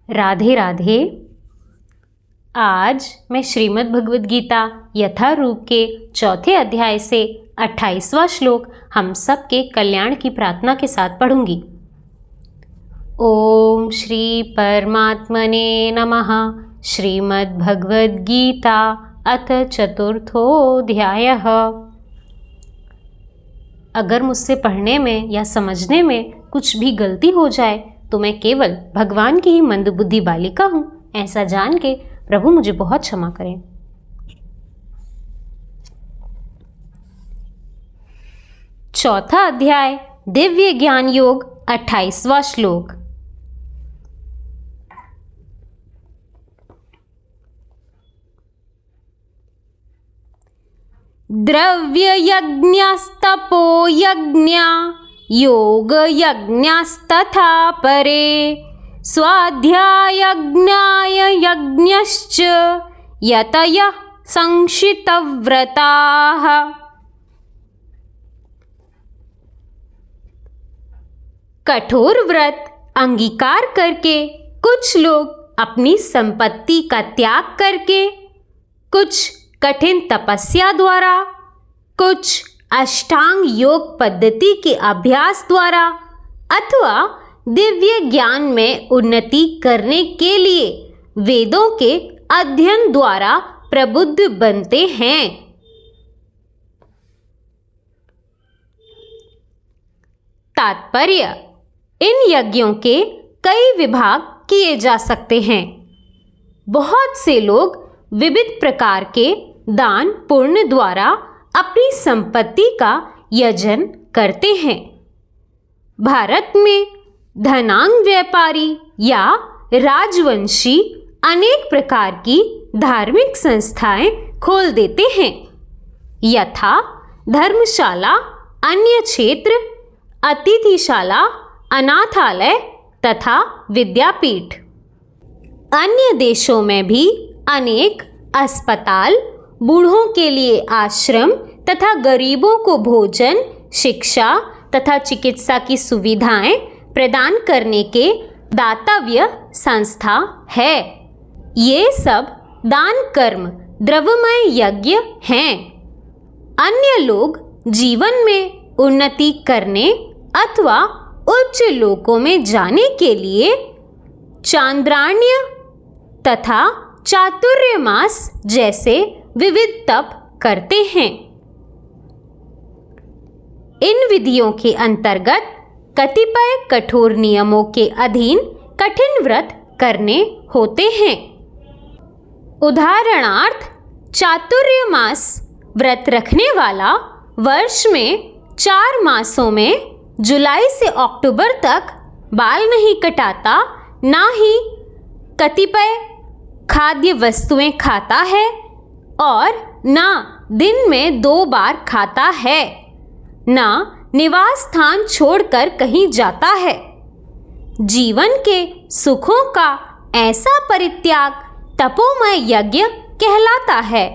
राधे राधे। आज मैं श्रीमद् भगवद गीता यथारूप के चौथे अध्याय से 28वां श्लोक हम सब के कल्याण की प्रार्थना के साथ पढ़ूंगी। ओम श्री परमात्मने नमः। श्रीमद् भगवद गीता अथ चतुर्थोऽध्यायः। अगर मुझसे पढ़ने में या समझने में कुछ भी गलती हो जाए तो मैं केवल भगवान की ही मंदबुद्धि बालिका हूँ, ऐसा जान के प्रभु मुझे बहुत क्षमा करें। चौथा अध्याय दिव्य ज्ञान योग 28वां श्लोक। द्रव्य यज्ञस्तपो यज्ञा योग यज्ञस्तथा परे स्वाध्याय यज्ञाय यज्ञश्च यतयः संशितव्रताः। कठोर व्रत अंगीकार करके कुछ लोग अपनी संपत्ति का त्याग करके, कुछ कठिन तपस्या द्वारा, कुछ अष्टांग योग पद्धति के अभ्यास द्वारा अथवा दिव्य ज्ञान में उन्नति करने के लिए वेदों के अध्ययन द्वारा प्रबुद्ध बनते हैं। तात्पर्य: इन यज्ञों के कई विभाग किए जा सकते हैं। बहुत से लोग विविध प्रकार के दान पुण्य द्वारा अपनी संपत्ति का यजन करते हैं। भारत में धनांग व्यापारी या राजवंशी अनेक प्रकार की धार्मिक संस्थाएं खोल देते हैं, यथा धर्मशाला, अन्य क्षेत्र, अतिथिशाला, अनाथालय तथा विद्यापीठ। अन्य देशों में भी अनेक अस्पताल, बूढ़ों के लिए आश्रम तथा गरीबों को भोजन, शिक्षा तथा चिकित्सा की सुविधाएं प्रदान करने के दातव्य संस्था है। ये सब दान कर्म द्रव्यमय यज्ञ हैं। अन्य लोग जीवन में उन्नति करने अथवा उच्च लोकों में जाने के लिए चांद्रायण तथा चातुर्मास जैसे विविध तप करते हैं। इन विधियों के अंतर्गत कतिपय कठोर नियमों के अधीन कठिन व्रत करने होते हैं। उदाहरणार्थ, चातुर्मास व्रत रखने वाला वर्ष में 4 मासों में जुलाई से अक्टूबर तक बाल नहीं कटाता, ना ही कतिपय खाद्य वस्तुएं खाता है और ना दिन में 2 बार खाता है, ना निवास स्थान छोड़कर कहीं जाता है। जीवन के सुखों का ऐसा परित्याग तपोमय यज्ञ कहलाता है।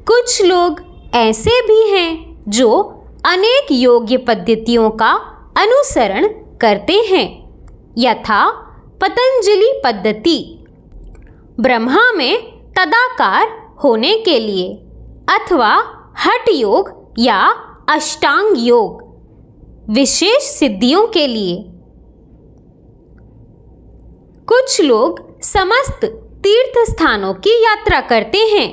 कुछ लोग ऐसे भी हैं जो अनेक योग्य पद्धतियों का अनुसरण करते हैं, यथा पतंजलि पद्धति, ब्रह्मा में तदाकार होने के लिए, अथवा हठ योग या अष्टांग योग, विशेष सिद्धियों के लिए। कुछ लोग समस्त तीर्थ स्थानों की यात्रा करते हैं।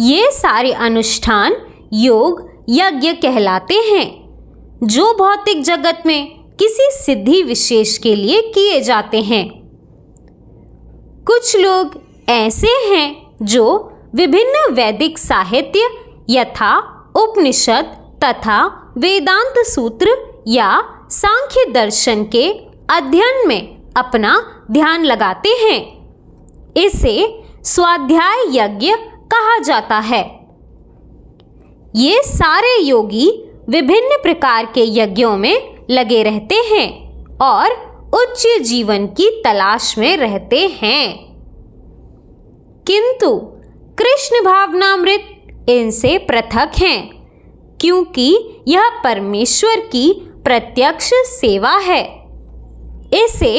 ये सारे अनुष्ठान योग यज्ञ कहलाते हैं, जो भौतिक जगत में किसी सिद्धि विशेष के लिए किए जाते हैं। कुछ लोग ऐसे हैं जो विभिन्न वैदिक साहित्य यथा उपनिषद तथा वेदांत सूत्र या सांख्य दर्शन के अध्ययन में अपना ध्यान लगाते हैं। इसे स्वाध्याय यज्ञ कहा जाता है। ये सारे योगी विभिन्न प्रकार के यज्ञों में लगे रहते हैं और उच्च जीवन की तलाश में रहते हैं, किंतु कृष्ण भावनामृत इनसे पृथक हैं, क्योंकि यह परमेश्वर की प्रत्यक्ष सेवा है। इसे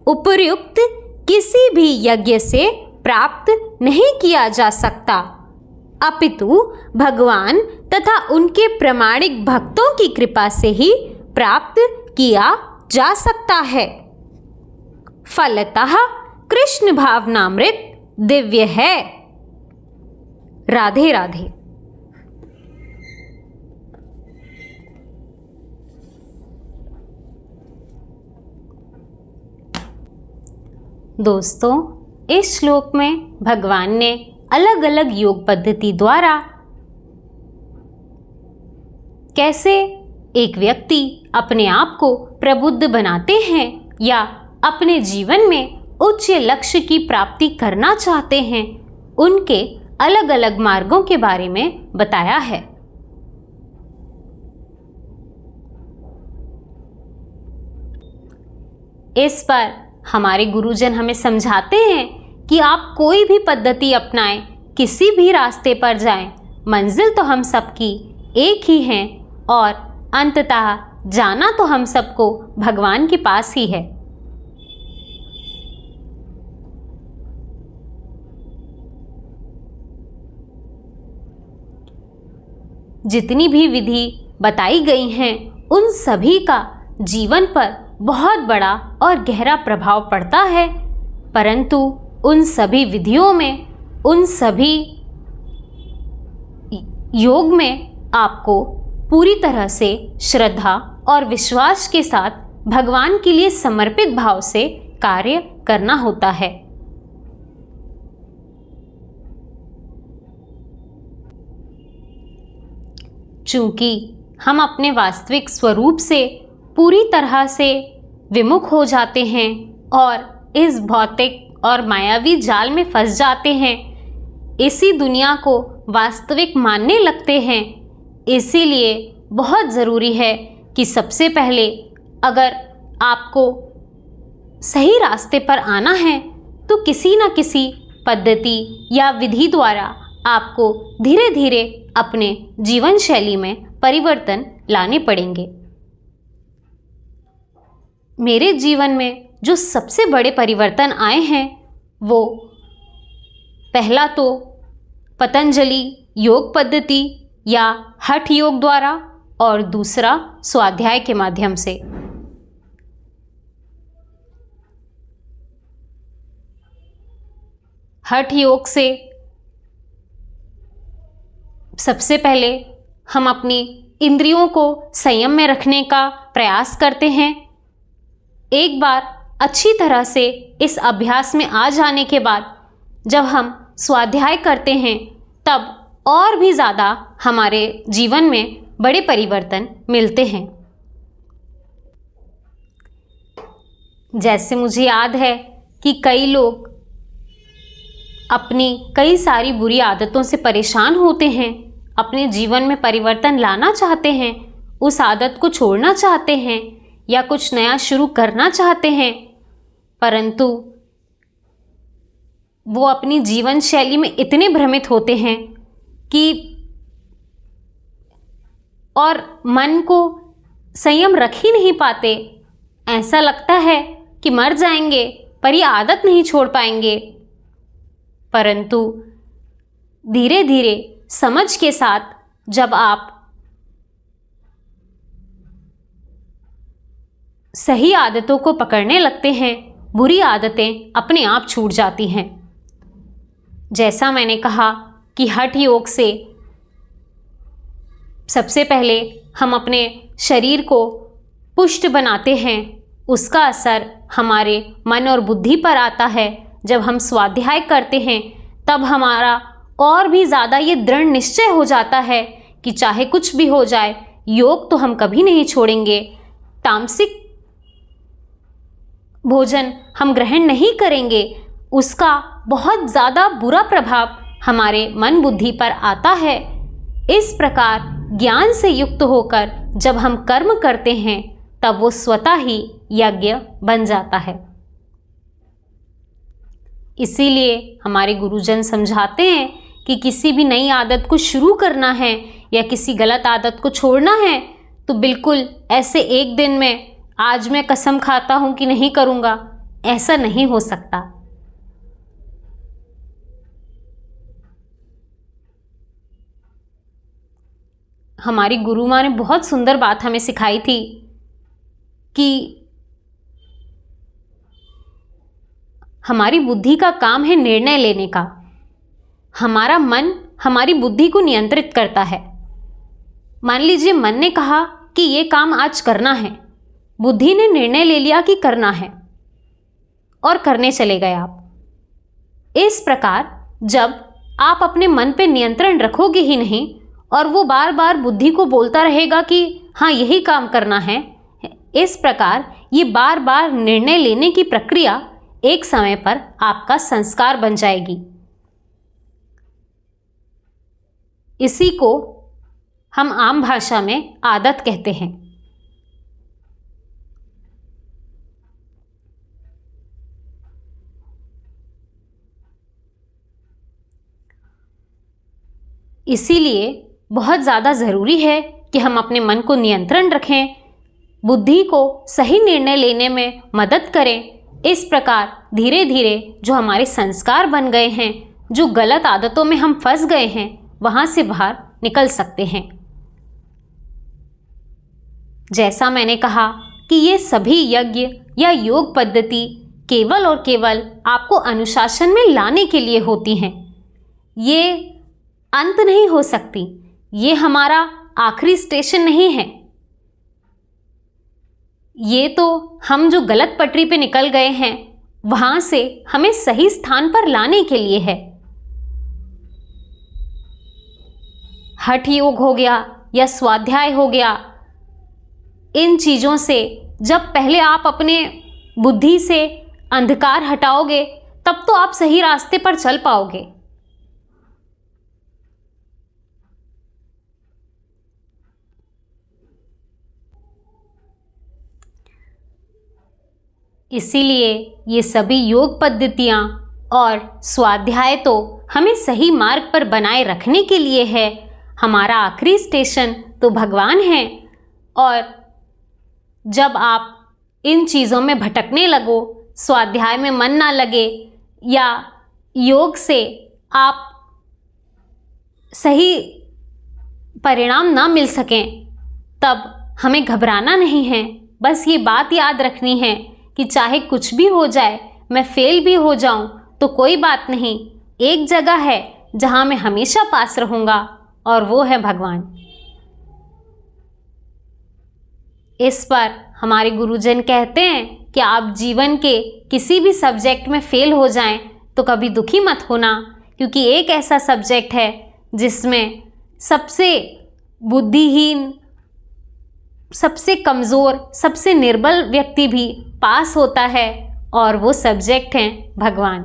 उपर्युक्त किसी भी यज्ञ से प्राप्त नहीं किया जा सकता, अपितु भगवान तथा उनके प्रामाणिक भक्तों की कृपा से ही प्राप्त किया जा सकता है। फलतः कृष्ण भावनामृत दिव्य है। राधे राधे। दोस्तों, इस श्लोक में भगवान ने अलग अलग योग पद्धति द्वारा कैसे एक व्यक्ति अपने आप को प्रबुद्ध बनाते हैं या अपने जीवन में उच्च लक्ष्य की प्राप्ति करना चाहते हैं, उनके अलग अलग मार्गों के बारे में बताया है। इस पर हमारे गुरुजन हमें समझाते हैं कि आप कोई भी पद्धति अपनाएं, किसी भी रास्ते पर जाएं, मंजिल तो हम सबकी एक ही है और अंततः जाना तो हम सबको भगवान के पास ही है। जितनी भी विधि बताई गई हैं, उन सभी का जीवन पर बहुत बड़ा और गहरा प्रभाव पड़ता है, परंतु उन सभी विधियों में, उन सभी योग में आपको पूरी तरह से श्रद्धा और विश्वास के साथ भगवान के लिए समर्पित भाव से कार्य करना होता है। चूंकि हम अपने वास्तविक स्वरूप से पूरी तरह से विमुख हो जाते हैं और इस भौतिक और मायावी जाल में फंस जाते हैं, इसी दुनिया को वास्तविक मानने लगते हैं, इसीलिए बहुत ज़रूरी है कि सबसे पहले अगर आपको सही रास्ते पर आना है तो किसी न किसी पद्धति या विधि द्वारा आपको धीरे धीरे अपने जीवन शैली में परिवर्तन लाने पड़ेंगे। मेरे जीवन में जो सबसे बड़े परिवर्तन आए हैं, वो पहला तो पतंजलि योग पद्धति या हठ योग द्वारा और दूसरा स्वाध्याय के माध्यम से। हठ योग से सबसे पहले हम अपनी इंद्रियों को संयम में रखने का प्रयास करते हैं। एक बार अच्छी तरह से इस अभ्यास में आ जाने के बाद जब हम स्वाध्याय करते हैं, तब और भी ज़्यादा हमारे जीवन में बड़े परिवर्तन मिलते हैं। जैसे मुझे याद है कि कई लोग अपनी कई सारी बुरी आदतों से परेशान होते हैं, अपने जीवन में परिवर्तन लाना चाहते हैं, उस आदत को छोड़ना चाहते हैं या कुछ नया शुरू करना चाहते हैं, परंतु वो अपनी जीवन शैली में इतने भ्रमित होते हैं कि और मन को संयम रख ही नहीं पाते। ऐसा लगता है कि मर जाएंगे पर ये आदत नहीं छोड़ पाएंगे, परंतु धीरे धीरे समझ के साथ जब आप सही आदतों को पकड़ने लगते हैं, बुरी आदतें अपने आप छूट जाती हैं। जैसा मैंने कहा कि हठ योग से सबसे पहले हम अपने शरीर को पुष्ट बनाते हैं, उसका असर हमारे मन और बुद्धि पर आता है। जब हम स्वाध्याय करते हैं तब हमारा और भी ज़्यादा ये दृढ़ निश्चय हो जाता है कि चाहे कुछ भी हो जाए, योग तो हम कभी नहीं छोड़ेंगे, तामसिक भोजन हम ग्रहण नहीं करेंगे। उसका बहुत ज़्यादा बुरा प्रभाव हमारे मन बुद्धि पर आता है। इस प्रकार ज्ञान से युक्त होकर जब हम कर्म करते हैं, तब वो स्वतः ही यज्ञ बन जाता है। इसीलिए हमारे गुरुजन समझाते हैं कि किसी भी नई आदत को शुरू करना है या किसी गलत आदत को छोड़ना है तो बिल्कुल ऐसे एक दिन में आज मैं कसम खाता हूँ कि नहीं करूँगा, ऐसा नहीं हो सकता। हमारी गुरु माँ ने बहुत सुंदर बात हमें सिखाई थी कि हमारी बुद्धि का काम है निर्णय लेने का। हमारा मन हमारी बुद्धि को नियंत्रित करता है। मान लीजिए मन ने कहा कि ये काम आज करना है, बुद्धि ने निर्णय ले लिया कि करना है और करने चले गए आप। इस प्रकार जब आप अपने मन पे नियंत्रण रखोगे ही नहीं और वो बार बार बुद्धि को बोलता रहेगा कि हाँ यही काम करना है, इस प्रकार ये बार बार निर्णय लेने की प्रक्रिया एक समय पर आपका संस्कार बन जाएगी। इसी को हम आम भाषा में आदत कहते हैं। इसीलिए बहुत ज़्यादा ज़रूरी है कि हम अपने मन को नियंत्रण रखें, बुद्धि को सही निर्णय लेने में मदद करें। इस प्रकार धीरे धीरे जो हमारे संस्कार बन गए हैं, जो गलत आदतों में हम फंस गए हैं, वहाँ से बाहर निकल सकते हैं। जैसा मैंने कहा कि ये सभी यज्ञ या योग पद्धति केवल और केवल आपको अनुशासन में लाने के लिए होती हैं। ये अंत नहीं हो सकती, ये हमारा आखिरी स्टेशन नहीं है। ये तो हम जो गलत पटरी पे निकल गए हैं वहां से हमें सही स्थान पर लाने के लिए है। हठ योग हो गया या स्वाध्याय हो गया, इन चीज़ों से जब पहले आप अपने बुद्धि से अंधकार हटाओगे तब तो आप सही रास्ते पर चल पाओगे। इसीलिए ये सभी योग पद्धतियाँ और स्वाध्याय तो हमें सही मार्ग पर बनाए रखने के लिए है। हमारा आखिरी स्टेशन तो भगवान है। और जब आप इन चीज़ों में भटकने लगो, स्वाध्याय में मन ना लगे या योग से आप सही परिणाम ना मिल सकें, तब हमें घबराना नहीं है। बस ये बात याद रखनी है कि चाहे कुछ भी हो जाए, मैं फेल भी हो जाऊं तो कोई बात नहीं, एक जगह है जहां मैं हमेशा पास रहूंगा और वो है भगवान। इस पर हमारे गुरुजन कहते हैं कि आप जीवन के किसी भी सब्जेक्ट में फेल हो जाएं तो कभी दुखी मत होना, क्योंकि एक ऐसा सब्जेक्ट है जिसमें सबसे बुद्धिहीन, सबसे कमज़ोर, सबसे निर्बल व्यक्ति भी पास होता है और वो सब्जेक्ट हैं भगवान।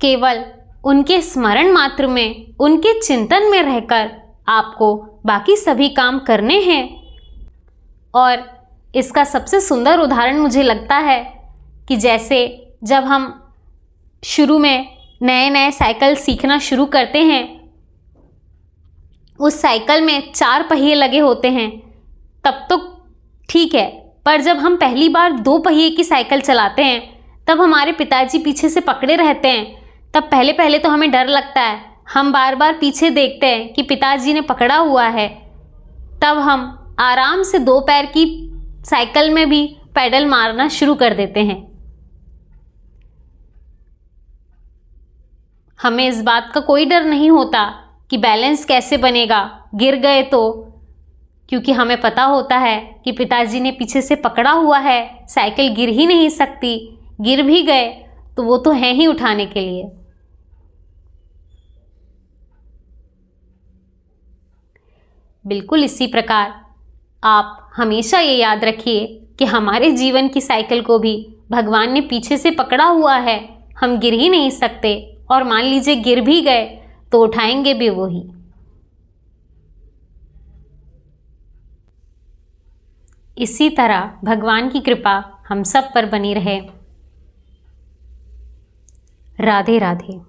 केवल उनके स्मरण मात्र में, उनके चिंतन में रहकर आपको बाकी सभी काम करने हैं। और इसका सबसे सुंदर उदाहरण मुझे लगता है कि जैसे जब हम शुरू में नए नए साइकिल सीखना शुरू करते हैं, उस साइकिल में 4 पहिए लगे होते हैं, तब तो ठीक है, पर जब हम पहली बार 2 पहिए की साइकिल चलाते हैं तब हमारे पिताजी पीछे से पकड़े रहते हैं। तब पहले पहले तो हमें डर लगता है, हम बार बार पीछे देखते हैं कि पिताजी ने पकड़ा हुआ है। तब हम आराम से 2 पैर की साइकिल में भी पैडल मारना शुरू कर देते हैं। हमें इस बात का कोई डर नहीं होता कि बैलेंस कैसे बनेगा, गिर गए तो, क्योंकि हमें पता होता है कि पिताजी ने पीछे से पकड़ा हुआ है, साइकिल गिर ही नहीं सकती, गिर भी गए तो वो तो है ही उठाने के लिए। बिल्कुल इसी प्रकार आप हमेशा ये याद रखिए कि हमारे जीवन की साइकिल को भी भगवान ने पीछे से पकड़ा हुआ है, हम गिर ही नहीं सकते, और मान लीजिए गिर भी गए तो उठाएंगे भी वही। इसी तरह भगवान की कृपा हम सब पर बनी रहे। राधे राधे।